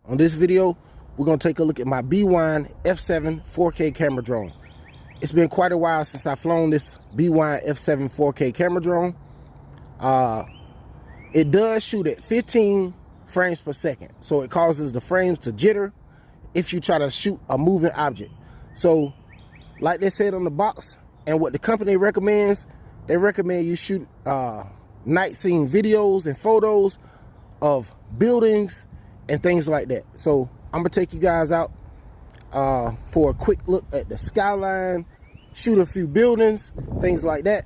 On this video, we're going to take a look at my Bwine F7 4K camera drone. It's been quite a while since I've flown this Bwine F7 4K camera drone. It does shoot at 15 frames per second, so it causes the frames to jitter if you try to shoot a moving object. So, like they said on the box, and what the company recommends, they recommend you shoot night scene videos and photos of buildings and things like that. So I'm gonna take you guys out for a quick look at the skyline, shoot a few buildings, things like that.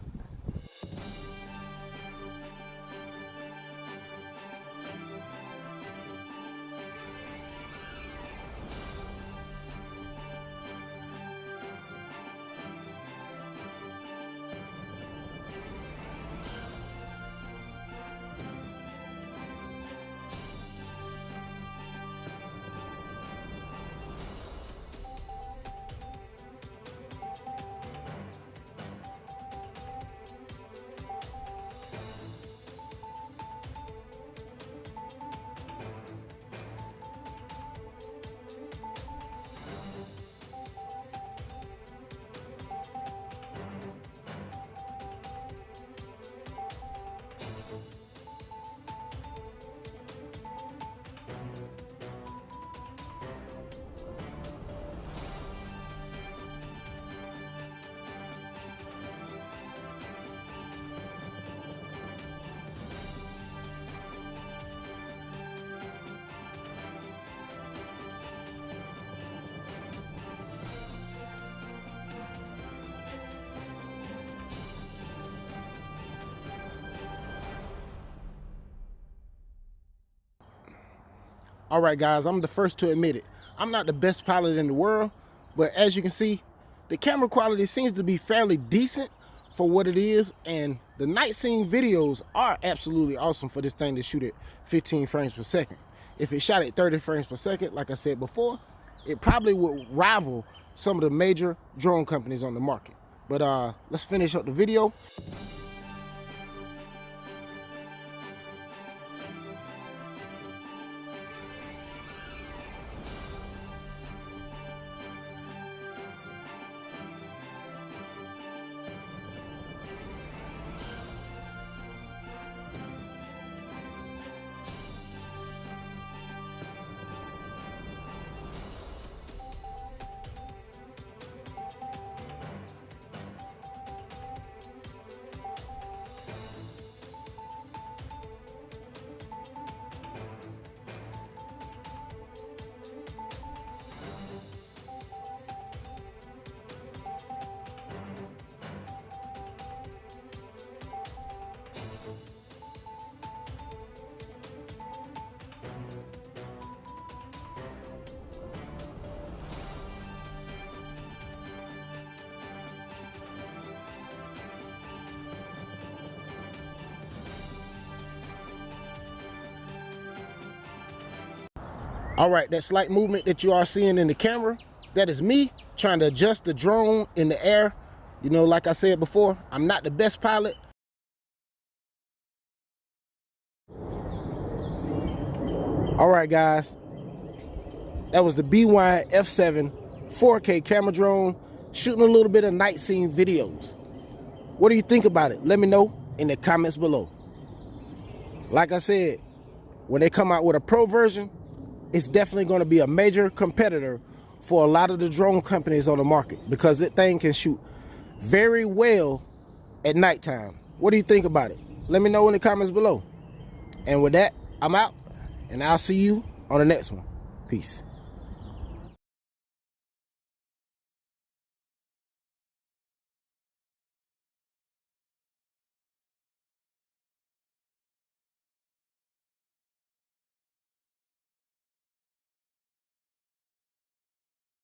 All right, guys, I'm the first to admit it. I'm not the best pilot in the world, but as you can see, the camera quality seems to be fairly decent for what it is, and the night scene videos are absolutely awesome for this thing to shoot at 15 frames per second. If it shot at 30 frames per second, like I said before, it probably would rival some of the major drone companies on the market. But let's finish up the video. All right, that slight movement that you are seeing in the camera, that is me trying to adjust the drone in the air. You know, like I said before, I'm not the best pilot. All right, guys, that was the Bwine F7 4K camera drone shooting a little bit of night scene videos. What do you think about it? Let me know in the comments below. Like I said, when they come out with a pro version, it's definitely going to be a major competitor for a lot of the drone companies on the market, because that thing can shoot very well at nighttime. What do you think about it? Let me know in the comments below. And with that, I'm out, and I'll see you on the next one. Peace.